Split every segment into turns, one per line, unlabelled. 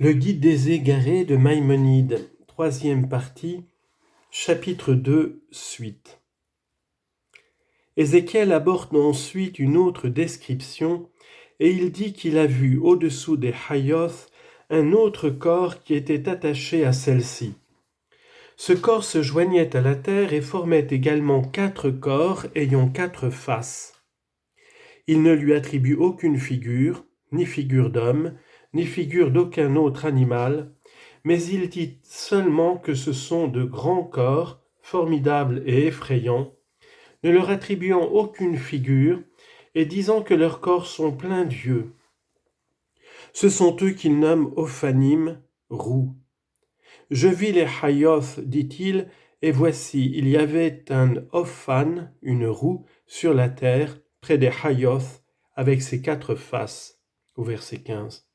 Le guide des égarés de Maïmonide, troisième partie, chapitre 2, suite. Ézéchiel aborde ensuite une autre description et il dit qu'il a vu au-dessous des Hayoth un autre corps qui était attaché à celle-ci. Ce corps se joignait à la terre et formait également 4 corps ayant 4 faces. Il ne lui attribue aucune figure, ni figure d'homme, ni figure d'aucun autre animal, mais il dit seulement que ce sont de grands corps, formidables et effrayants, ne leur attribuant aucune figure, et disant que leurs corps sont pleins d'yeux. Ce sont eux qu'il nomme Ophanim, roux. Je vis les Hayoth, dit-il, et voici, il y avait un Ophan, une roue, sur la terre, près des Hayoth, avec ses 4 faces, au verset 15.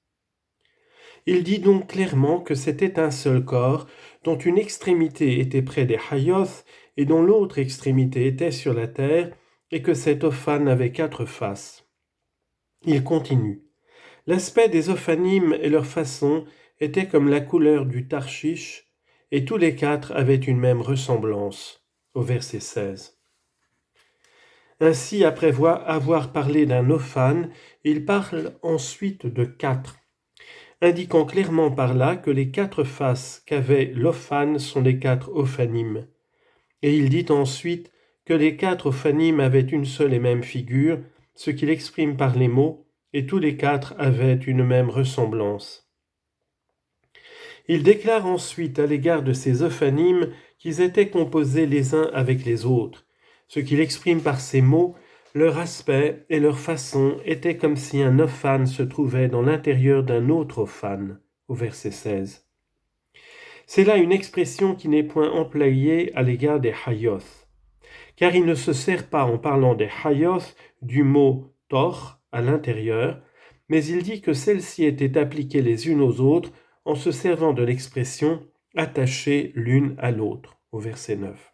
Il dit donc clairement que c'était un seul corps, dont une extrémité était près des Hayoth, et dont l'autre extrémité était sur la terre, et que cet Ophan avait 4 faces. Il continue. L'aspect des Ophanim et leur façon était comme la couleur du Tarshish, et tous les 4 avaient une même ressemblance, au verset 16. Ainsi, après avoir parlé d'un Ophan, il parle ensuite de 4, indiquant clairement par là que les 4 faces qu'avait l'Ophan sont les 4 Ophanim. Et il dit ensuite que les 4 Ophanim avaient une seule et même figure, ce qu'il exprime par les mots, et tous les 4 avaient une même ressemblance. Il déclare ensuite à l'égard de ces Ophanim qu'ils étaient composés les uns avec les autres, ce qu'il exprime par ces mots. Leur aspect et leur façon étaient comme si un Ophan se trouvait dans l'intérieur d'un autre Ophan, au verset 16. C'est là une expression qui n'est point employée à l'égard des Hayoth, car il ne se sert pas en parlant des Hayoth du mot tor à l'intérieur, mais il dit que celles-ci étaient appliquées les unes aux autres en se servant de l'expression attachées l'une à l'autre, au verset 9.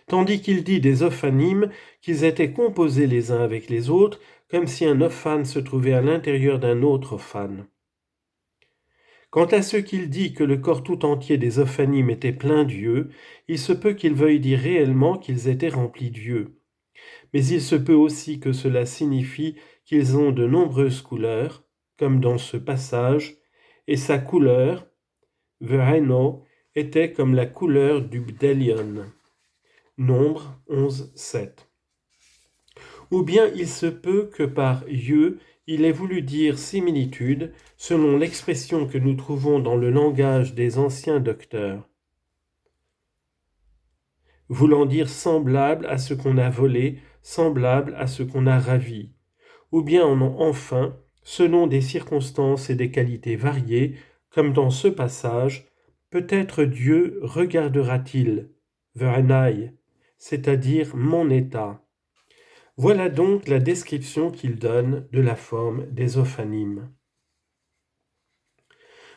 Tandis qu'il dit des Ophanim qu'ils étaient composés les uns avec les autres, comme si un Ophan se trouvait à l'intérieur d'un autre Ophan. Quant à ce qu'il dit que le corps tout entier des Ophanim était plein d'yeux, il se peut qu'il veuille dire réellement qu'ils étaient remplis d'yeux. Mais il se peut aussi que cela signifie qu'ils ont de nombreuses couleurs, comme dans ce passage, et sa couleur, Ve'eno, était comme la couleur du bdellion. Nombre 11, 7. Ou bien il se peut que par yeux, il ait voulu dire similitude, selon l'expression que nous trouvons dans le langage des anciens docteurs, voulant dire semblable à ce qu'on a volé, semblable à ce qu'on a ravi, ou bien enfin, selon des circonstances et des qualités variées, comme dans ce passage, peut-être Dieu regardera-t-il, ve'anai, c'est-à-dire mon état. Voilà donc la description qu'il donne de la forme des Ophanim.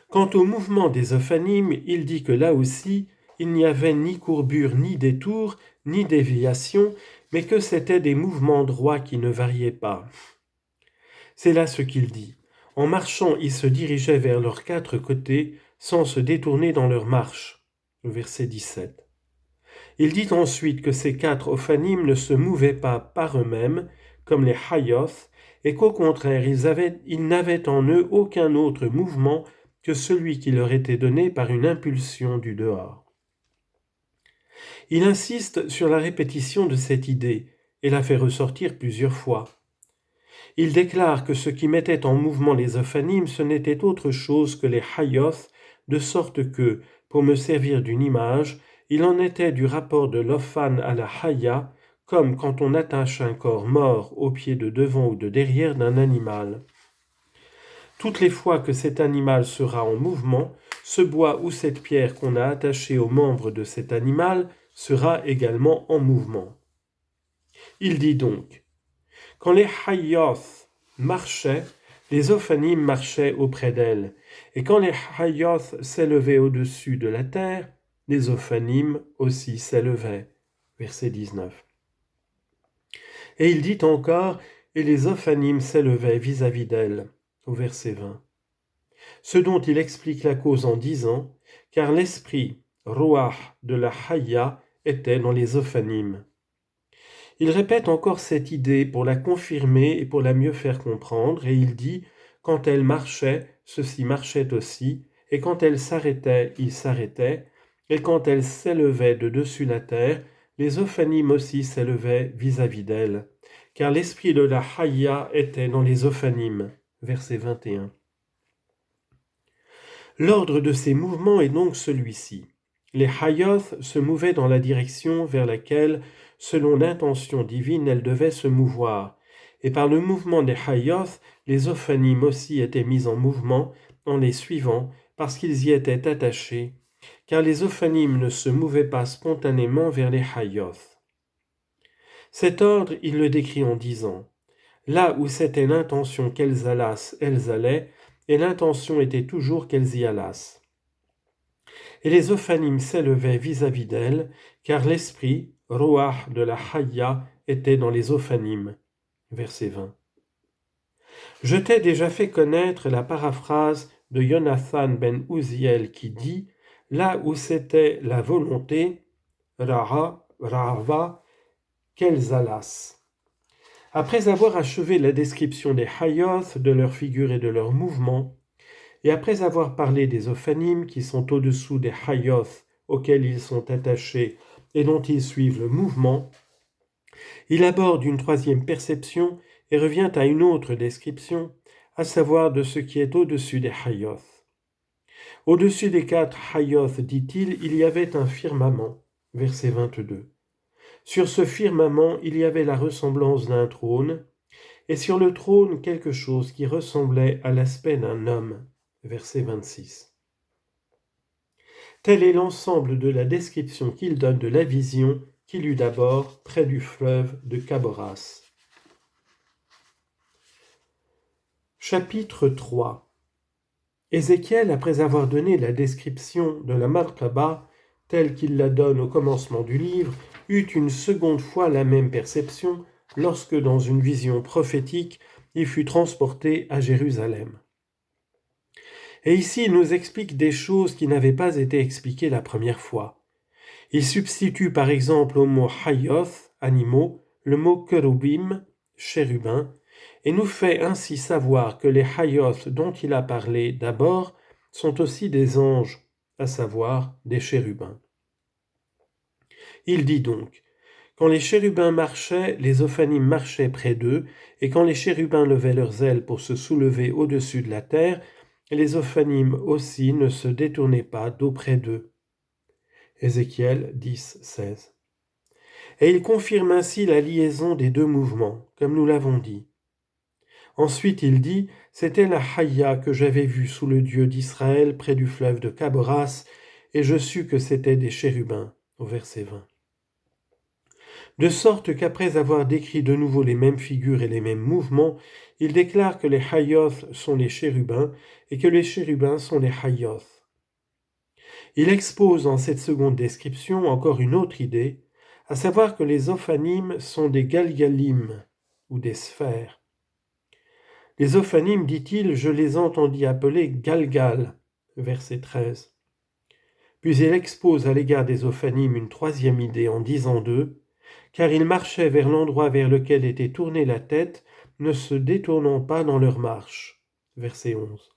Quant au mouvement des Ophanim, il dit que là aussi, il n'y avait ni courbure, ni détour, ni déviation, mais que c'étaient des mouvements droits qui ne variaient pas. C'est là ce qu'il dit. En marchant, ils se dirigeaient vers leurs 4 côtés, sans se détourner dans leur marche. Verset 17. Il dit ensuite que ces 4 Ophanim ne se mouvaient pas par eux-mêmes, comme les Hayoth, et qu'au contraire, ils n'avaient en eux aucun autre mouvement que celui qui leur était donné par une impulsion du dehors. Il insiste sur la répétition de cette idée, et la fait ressortir plusieurs fois. Il déclare que ce qui mettait en mouvement les Ophanim, ce n'était autre chose que les Hayoth, de sorte que, pour me servir d'une image, il en était du rapport de l'Ophan à la Haya, comme quand on attache un corps mort au pied de devant ou de derrière d'un animal. Toutes les fois que cet animal sera en mouvement, ce bois ou cette pierre qu'on a attachée aux membres de cet animal sera également en mouvement. Il dit donc, quand les Hayoth marchaient, les Ophanim marchaient auprès d'elles, et quand les Hayoth s'élevaient au-dessus de la terre, les Ophanim aussi s'élevaient. Verset 19. Et il dit encore, et les Ophanim s'élevaient vis-à-vis d'elles, au verset 20. ce dont il explique la cause en disant « Car l'esprit, Ruach, de la Hayya était dans les Ophanim ». Il répète encore cette idée pour la confirmer et pour la mieux faire comprendre, et il dit « Quand elle marchait, ceci marchait aussi, et quand elle s'arrêtait, il s'arrêtait, et quand elle s'élevait de dessus la terre, les Ophanim aussi s'élevaient vis-à-vis d'elle, car l'esprit de la Hayya était dans les Ophanim. » Verset 21. L'ordre de ces mouvements est donc celui-ci. Les Hayoth se mouvaient dans la direction vers laquelle, selon l'intention divine, elles devaient se mouvoir. Et par le mouvement des Hayoth, les Ophanim aussi étaient mis en mouvement en les suivant parce qu'ils y étaient attachés, car les Ophanim ne se mouvaient pas spontanément vers les Hayoth. Cet ordre, il le décrit en disant « Là où c'était l'intention qu'elles allassent, elles allaient, et l'intention était toujours qu'elles y allassent. Et les Ophanim s'élevaient vis-à-vis d'elles, car l'esprit, Ruach de la Hayya, était dans les Ophanim. » Verset 20. Je t'ai déjà fait connaître la paraphrase de Jonathan ben Uziel qui dit « Là où c'était la volonté, Rahava, qu'elles allassent. » Après avoir achevé la description des Hayoth, de leur figure et de leur mouvement, et après avoir parlé des Ophanim qui sont au-dessous des Hayoth auxquels ils sont attachés et dont ils suivent le mouvement, il aborde une troisième perception et revient à une autre description, à savoir de ce qui est au-dessus des Hayoth. Au-dessus des 4 Hayoth, dit-il, il y avait un firmament, verset 22. Sur ce firmament, il y avait la ressemblance d'un trône, et sur le trône quelque chose qui ressemblait à l'aspect d'un homme. Verset 26. Tel est l'ensemble de la description qu'il donne de la vision qu'il eut d'abord près du fleuve de Kaboras. Chapitre 3. Ézéchiel, après avoir donné la description de la Markaba, telle qu'il la donne au commencement du livre, eut une seconde fois la même perception lorsque, dans une vision prophétique, il fut transporté à Jérusalem. Et ici, il nous explique des choses qui n'avaient pas été expliquées la première fois. Il substitue par exemple au mot Hayoth, animaux, le mot Kerubim, chérubin, et nous fait ainsi savoir que les Hayoth dont il a parlé d'abord sont aussi des anges, à savoir des chérubins. Il dit donc, quand les chérubins marchaient, les Ophanim marchaient près d'eux, et quand les chérubins levaient leurs ailes pour se soulever au-dessus de la terre, les Ophanim aussi ne se détournaient pas d'auprès d'eux. Ézéchiel 10, 16. Et il confirme ainsi la liaison des deux mouvements, comme nous l'avons dit. Ensuite il dit, c'était la Hayya que j'avais vue sous le Dieu d'Israël près du fleuve de Kaboras, et je sus que c'était des chérubins, au verset 20. De sorte qu'après avoir décrit de nouveau les mêmes figures et les mêmes mouvements, il déclare que les Hayoth sont les chérubins et que les chérubins sont les Hayoth. Il expose dans cette seconde description encore une autre idée, à savoir que les Ophanim sont des Galgalim, ou des sphères. Les Ophanim, dit-il, je les entendis appeler Galgal, verset 13. Puis il expose à l'égard des Ophanim une troisième idée en disant d'eux, car ils marchaient vers l'endroit vers lequel était tournée la tête, ne se détournant pas dans leur marche. Verset 11.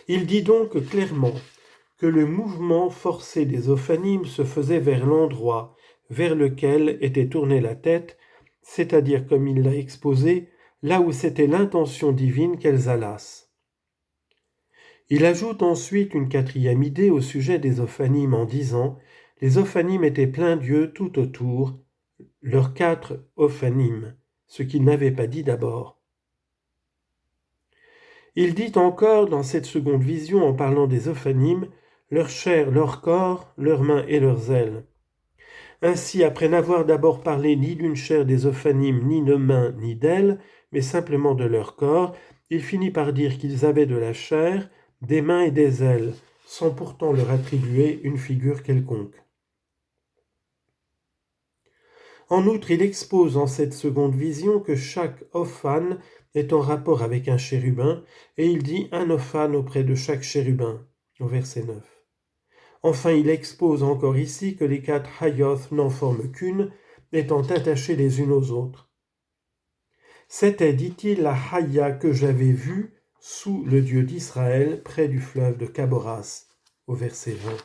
Il dit donc clairement que le mouvement forcé des Ophanim se faisait vers l'endroit vers lequel était tournée la tête, c'est-à-dire, comme il l'a exposé, là où c'était l'intention divine qu'elles allassent. Il ajoute ensuite une quatrième idée au sujet des Ophanim en disant « Les Ophanim étaient pleins d'yeux tout autour, leurs 4 Ophanim », ce qu'il n'avait pas dit d'abord. Il dit encore dans cette seconde vision en parlant des Ophanim « leur chair, leur corps, leurs mains et leurs ailes ». Ainsi, après n'avoir d'abord parlé ni d'une chair des Ophanim, ni de mains, ni d'ailes, mais simplement de leur corps, il finit par dire qu'ils avaient de la chair, des mains et des ailes, sans pourtant leur attribuer une figure quelconque. En outre, il expose en cette seconde vision que chaque Ophan est en rapport avec un chérubin, et il dit un ophane auprès de chaque chérubin, au verset 9. Enfin, il expose encore ici que les 4 hayoth n'en forment qu'une, étant attachées les unes aux autres. C'était, dit-il, la Haya que j'avais vue sous le Dieu d'Israël, près du fleuve de Kaboras, au verset 20.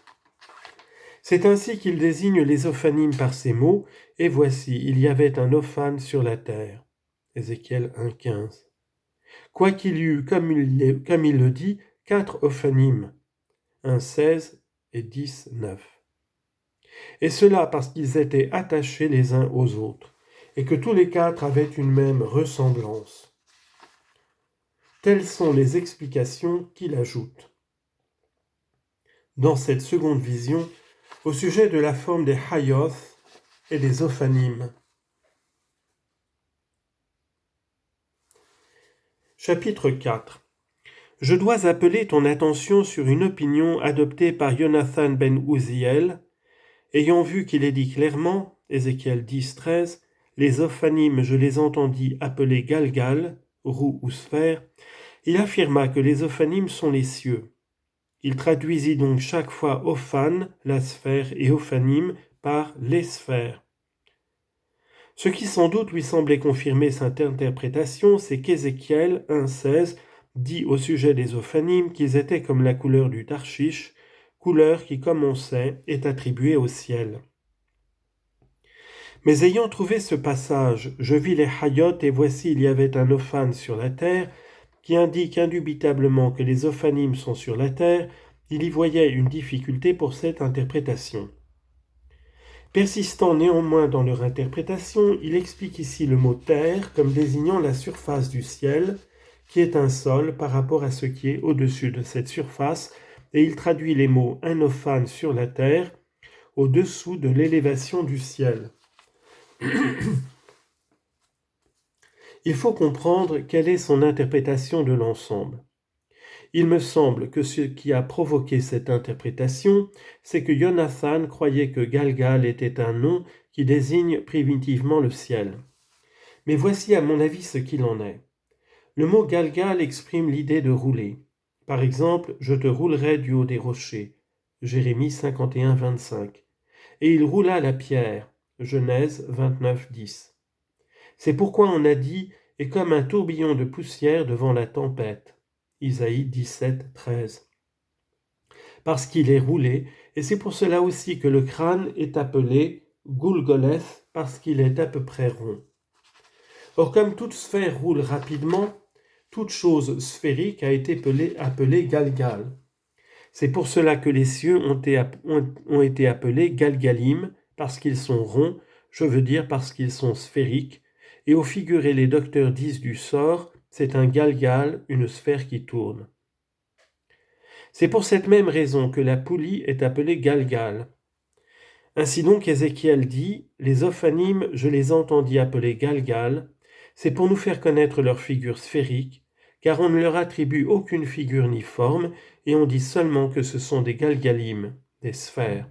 C'est ainsi qu'il désigne les Ophanim par ces mots, et voici, il y avait un Ophane sur la terre. Ézéchiel 1,15. Quoiqu'il y eut, comme il le dit, 4 Ophanim, 1,16 et 10,9. Et cela parce qu'ils étaient attachés les uns aux autres, et que tous les 4 avaient une même ressemblance. Telles sont les explications qu'il ajoute. Dans cette seconde vision, au sujet de la forme des Hayoth et des Ophanim. Chapitre 4. Je dois appeler ton attention sur une opinion adoptée par Jonathan ben Uziel, ayant vu qu'il est dit clairement, Ézéchiel 10, 13, les Ophanim, je les entendis appeler Galgal, roue ou sphère, il affirma que les Ophanim sont les cieux. Il traduisit donc chaque fois Ophan, la sphère, et Ophanim par les sphères. Ce qui sans doute lui semblait confirmer cette interprétation, c'est qu'Ézéchiel 1,16 dit au sujet des Ophanim qu'ils étaient comme la couleur du Tarshish, couleur qui, comme on sait, est attribuée au ciel. Mais ayant trouvé ce passage, je vis les Hayot et voici il y avait un Ophan sur la terre, qui indique indubitablement que les Ophanim sont sur la terre, il y voyait une difficulté pour cette interprétation. Persistant néanmoins dans leur interprétation, il explique ici le mot terre comme désignant la surface du ciel, qui est un sol par rapport à ce qui est au-dessus de cette surface, et il traduit les mots un ophane sur la terre, au-dessous de l'élévation du ciel. Il faut comprendre quelle est son interprétation de l'ensemble. Il me semble que ce qui a provoqué cette interprétation, c'est que Jonathan croyait que Galgal était un nom qui désigne primitivement le ciel. Mais voici à mon avis ce qu'il en est. Le mot Galgal exprime l'idée de rouler. Par exemple, je te roulerai du haut des rochers. Jérémie 51, 25. Et il roula la pierre. Genèse 29, 10. C'est pourquoi on a dit « est comme un tourbillon de poussière devant la tempête ». Isaïe 17, 13. Parce qu'il est roulé, et c'est pour cela aussi que le crâne est appelé Gulgoleth, parce qu'il est à peu près rond. Or, comme toute sphère roule rapidement, toute chose sphérique a été appelée Galgal. C'est pour cela que les cieux ont été appelés Galgalim, parce qu'ils sont ronds, je veux dire parce qu'ils sont sphériques, et au figuré les docteurs disent du sort, c'est un galgal, une sphère qui tourne. C'est pour cette même raison que la poulie est appelée galgal. Ainsi donc Ézéchiel dit, les Ophanim, je les entendis appeler galgal, c'est pour nous faire connaître leur figure sphérique, car on ne leur attribue aucune figure ni forme, et on dit seulement que ce sont des galgalim, des sphères.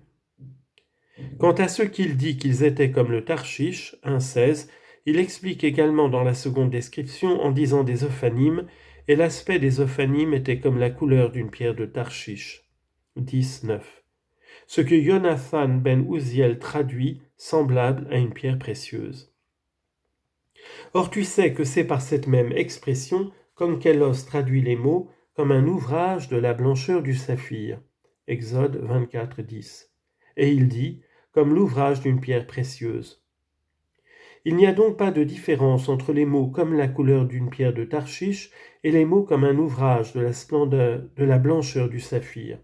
Quant à ceux qu'il dit qu'ils étaient comme le Tarshish, 1,16, il explique également dans la seconde description en disant des Ophanim, et l'aspect des Ophanim était comme la couleur d'une pierre de Tarshish. 10,9. Ce que Jonathan ben Uziel traduit, semblable à une pierre précieuse. Or tu sais que c'est par cette même expression, comme Kélos traduit les mots, comme un ouvrage de la blancheur du saphir. Exode 24, 10. Et il dit, comme l'ouvrage d'une pierre précieuse. Il n'y a donc pas de différence entre les mots comme la couleur d'une pierre de Tarshish et les mots comme un ouvrage de la splendeur, de la blancheur du saphir.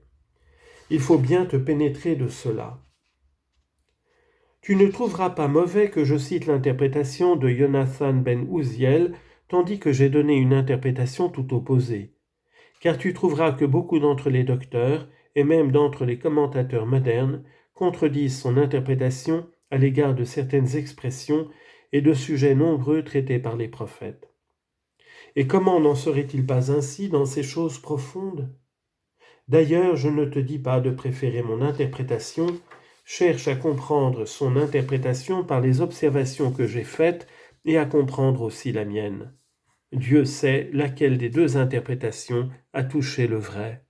Il faut bien te pénétrer de cela. Tu ne trouveras pas mauvais que je cite l'interprétation de Jonathan ben Uziel, tandis que j'ai donné une interprétation tout opposée. Car tu trouveras que beaucoup d'entre les docteurs, et même d'entre les commentateurs modernes, contredisent son interprétation à l'égard de certaines expressions et de sujets nombreux traités par les prophètes. Et comment n'en serait-il pas ainsi dans ces choses profondes ? D'ailleurs, je ne te dis pas de préférer mon interprétation, cherche à comprendre son interprétation par les observations que j'ai faites et à comprendre aussi la mienne. Dieu sait laquelle des deux interprétations a touché le vrai.